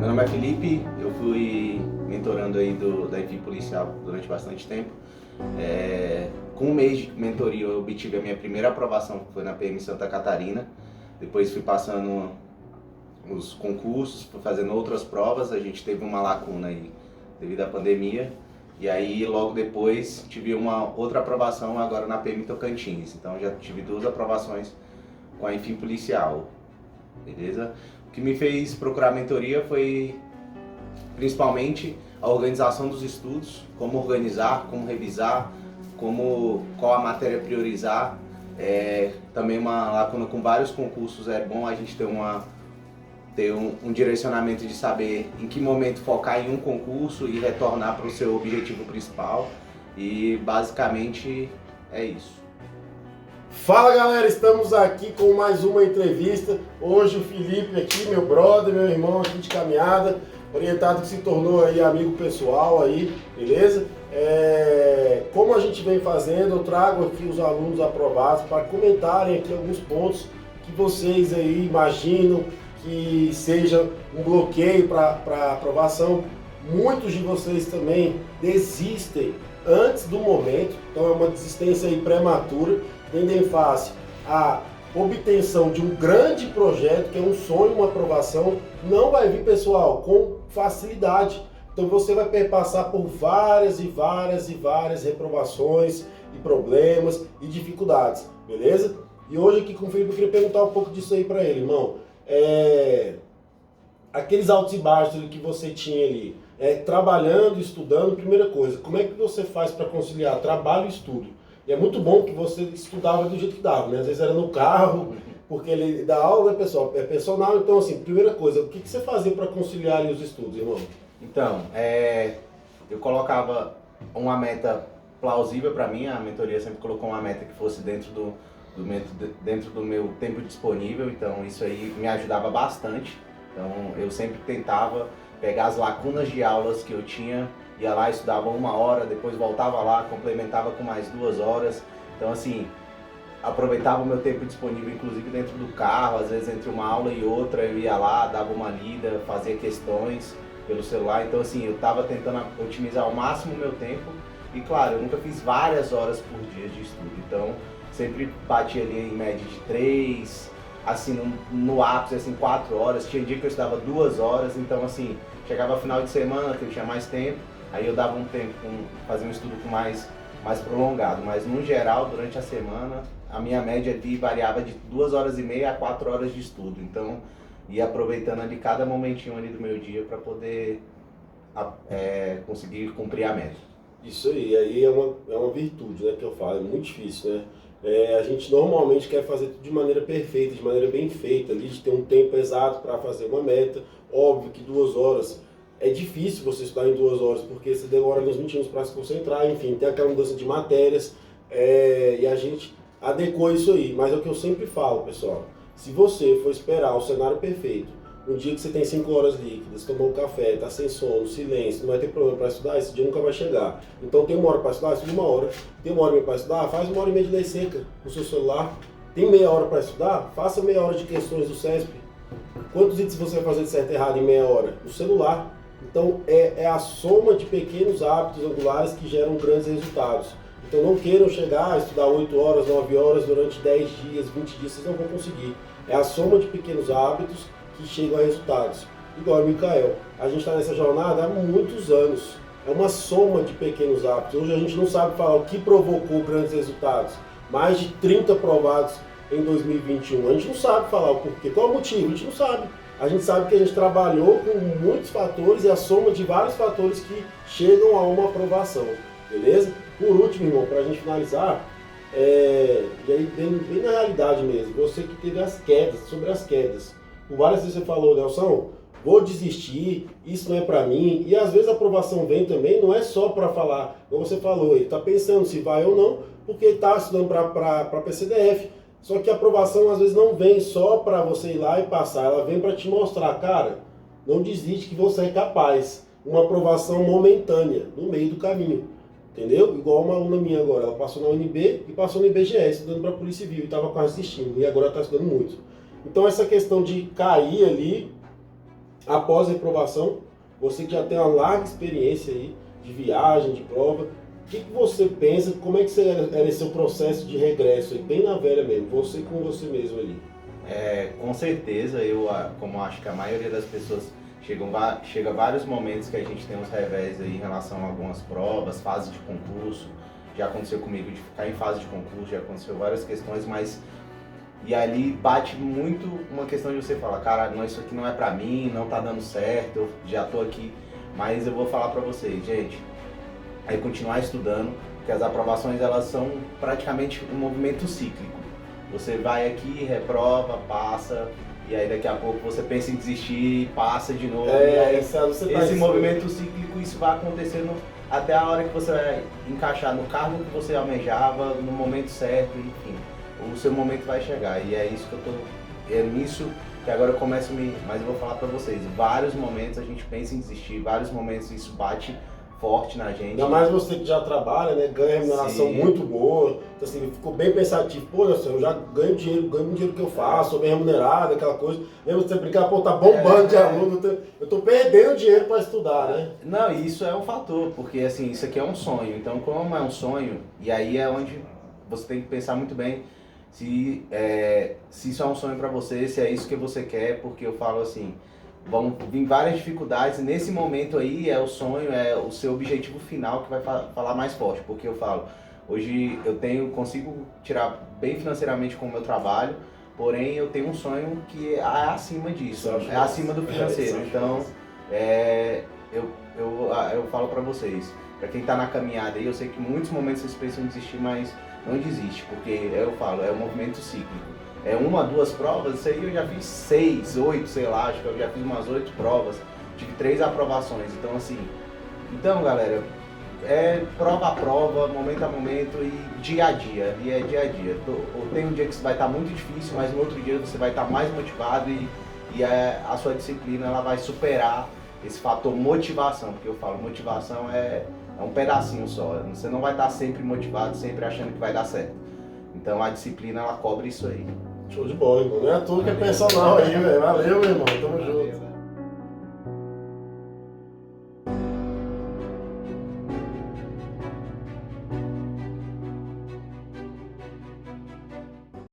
Meu nome é Felipe, eu fui mentorando aí da equipe policial durante bastante tempo. Com um mês de mentoria eu obtive a minha primeira aprovação, que foi na PM Santa Catarina. Depois fui passando os concursos, fui fazendo outras provas, a gente teve uma lacuna aí devido à pandemia. E aí logo depois tive uma outra aprovação agora na PM Tocantins. Então já tive 2 aprovações com a Enfim Policial, beleza? O que me fez procurar mentoria foi principalmente a organização dos estudos, como organizar, como revisar, qual a matéria priorizar. Também uma lacuna com vários concursos, é bom a gente ter um direcionamento de saber em que momento focar em um concurso e retornar para o seu objetivo principal. E basicamente é isso. Fala galera, estamos aqui com mais uma entrevista. Hoje o Felipe aqui, meu brother, meu irmão aqui de caminhada, orientado que se tornou aí amigo pessoal aí, beleza? Como a gente vem fazendo, eu trago aqui os alunos aprovados para comentarem aqui alguns pontos que vocês aí imaginam que seja um bloqueio para aprovação. Muitos de vocês também desistem antes do momento, então é uma desistência aí prematura, tendo em face a obtenção de um grande projeto, que é um sonho, uma aprovação, não vai vir, pessoal, com facilidade. Então você vai perpassar por várias reprovações e problemas e dificuldades, beleza? E hoje aqui com o Felipe eu queria perguntar um pouco disso aí para ele, irmão. Aqueles altos e baixos que você tinha ali, trabalhando, estudando, primeira coisa, como é que você faz para conciliar trabalho e estudo? E é muito bom que você estudava do jeito que dava, né? Às vezes era no carro, porque ele dá aula, né, pessoal? É personal, então assim, primeira coisa, o que você fazia para conciliar ali os estudos, irmão? Então, eu colocava uma meta plausível para mim, a mentoria sempre colocou uma meta que fosse dentro do meu tempo disponível, então isso aí me ajudava bastante. Então eu sempre tentava pegar as lacunas de aulas que eu tinha, ia lá, estudava 1 hora, depois voltava lá, complementava com mais 2 horas. Então assim, aproveitava o meu tempo disponível, inclusive dentro do carro, às vezes entre uma aula e outra eu ia lá, dava uma lida, fazia questões pelo celular. Então assim, eu estava tentando otimizar ao máximo o meu tempo e claro, eu nunca fiz várias horas por dia de estudo, então sempre bati ali em média de 3, assim, no ápice, assim, 4 horas. Tinha dia que eu estudava 2 horas, então assim, chegava final de semana que eu tinha mais tempo, aí eu dava um tempo, fazia um estudo mais prolongado, mas no geral, durante a semana, a minha média ali variava de 2h30 a 4 horas de estudo, então ia aproveitando ali cada momentinho ali do meu dia para poder conseguir cumprir a meta. Isso aí é uma virtude, né, que eu falo, é muito difícil, né? A gente normalmente quer fazer tudo de maneira perfeita, de maneira bem feita, ali, de ter um tempo exato para fazer uma meta. Óbvio que 2 horas é difícil você estudar em 2 horas, porque você demora uns 20 minutos para se concentrar, enfim, tem aquela mudança de matérias, e a gente adequou isso aí. Mas é o que eu sempre falo, pessoal, se você for esperar o cenário perfeito, um dia que você tem 5 horas líquidas, tomou um café, está sem sono, silêncio, não vai ter problema para estudar, esse dia nunca vai chegar. Então tem 1 hora para estudar, estuda 1 hora. Tem 1h30 para estudar, faz 1h30 de lei seca no seu celular. Tem meia hora para estudar, faça meia hora de questões do CESP. Quantos itens você vai fazer de certo e errado em meia hora? No celular. Então é a soma de pequenos hábitos angulares que geram grandes resultados. Então não queiram chegar a estudar 8 horas, 9 horas durante 10 dias, 20 dias, vocês não vão conseguir. É a soma de pequenos hábitos que chegam a resultados. Igual o Mikael, a gente está nessa jornada há muitos anos. É uma soma de pequenos hábitos. Hoje a gente não sabe falar o que provocou grandes resultados. Mais de 30 aprovados em 2021. A gente não sabe falar o porquê. Qual é o motivo? A gente não sabe. A gente sabe que a gente trabalhou com muitos fatores e a soma de vários fatores que chegam a uma aprovação. Beleza? Por último, irmão, para a gente finalizar, e aí bem na realidade mesmo, você que teve as quedas, sobre as quedas. Por várias vezes você falou, Nelson, vou desistir, isso não é para mim. E às vezes a aprovação vem também, não é só para falar, como você falou, ele está pensando se vai ou não, porque ele está estudando para PCDF. Só que a aprovação às vezes não vem só para você ir lá e passar, ela vem para te mostrar, cara, não desiste que você é capaz. Uma aprovação momentânea, no meio do caminho. Entendeu? Igual uma aluna minha agora, ela passou na UNB e passou no IBGE, estudando para a Polícia Civil, e estava quase desistindo, e agora está estudando muito. Então essa questão de cair ali após a reprovação, você que já tem uma larga experiência aí de viagem, de prova, o que você pensa, como é que era esse seu processo de regresso, aí, bem na velha mesmo, você com você mesmo ali? Com certeza, como acho que a maioria das pessoas chega vários momentos que a gente tem uns revés aí em relação a algumas provas, fase de concurso. Já aconteceu comigo de ficar em fase de concurso, já aconteceu várias questões, mas e ali bate muito uma questão de você falar, cara, não, isso aqui não é pra mim, não tá dando certo, eu já tô aqui, mas eu vou falar pra vocês, gente, é continuar estudando, porque as aprovações elas são praticamente um movimento cíclico. Você vai aqui, reprova, passa, e aí daqui a pouco você pensa em desistir, passa de novo. E aí, esse movimento cíclico, isso vai acontecendo até a hora que você vai encaixar no cargo que você almejava, no momento certo, enfim. O seu momento vai chegar. E é isso que eu tô. É nisso que agora eu começo a me. Mas eu vou falar pra vocês, vários momentos a gente pensa em desistir, vários momentos isso bate forte na gente. Ainda mais você que já trabalha, né? Ganha remuneração Sim. muito boa. Então, assim, ficou bem pensativo. Pô, eu já ganho dinheiro o dinheiro que eu faço, sou bem remunerado, aquela coisa. Mesmo você brincar, pô, tá bombando de aluno, eu tô perdendo dinheiro para estudar, né? Não, isso é um fator, porque assim, isso aqui é um sonho. Então, como é um sonho, e aí é onde você tem que pensar muito bem se isso é um sonho para você, se é isso que você quer, porque eu falo assim, vão vir várias dificuldades, e nesse momento aí é o sonho, é o seu objetivo final que vai falar mais forte, porque eu falo, hoje consigo tirar bem financeiramente com o meu trabalho, porém eu tenho um sonho que é acima disso, é acima do financeiro, então eu falo pra vocês, pra quem tá na caminhada aí, eu sei que em muitos momentos vocês pensam em desistir, mas não desiste, porque eu falo, é um movimento cíclico. É uma, duas provas, isso aí eu já fiz 6, 8, sei lá, acho que eu já fiz umas 8 provas, tive 3 aprovações, então assim, galera, prova a prova, momento a momento e dia a dia, e é dia a dia. Tem um dia que vai estar muito difícil, mas no outro dia você vai estar mais motivado e a sua disciplina ela vai superar esse fator motivação, porque eu falo, motivação é um pedacinho só, você não vai estar sempre motivado, sempre achando que vai dar certo. Então a disciplina ela cobre isso aí. Show de bola, irmão. Não é à toa que é personal aí, velho. Valeu, meu irmão. Tamo junto.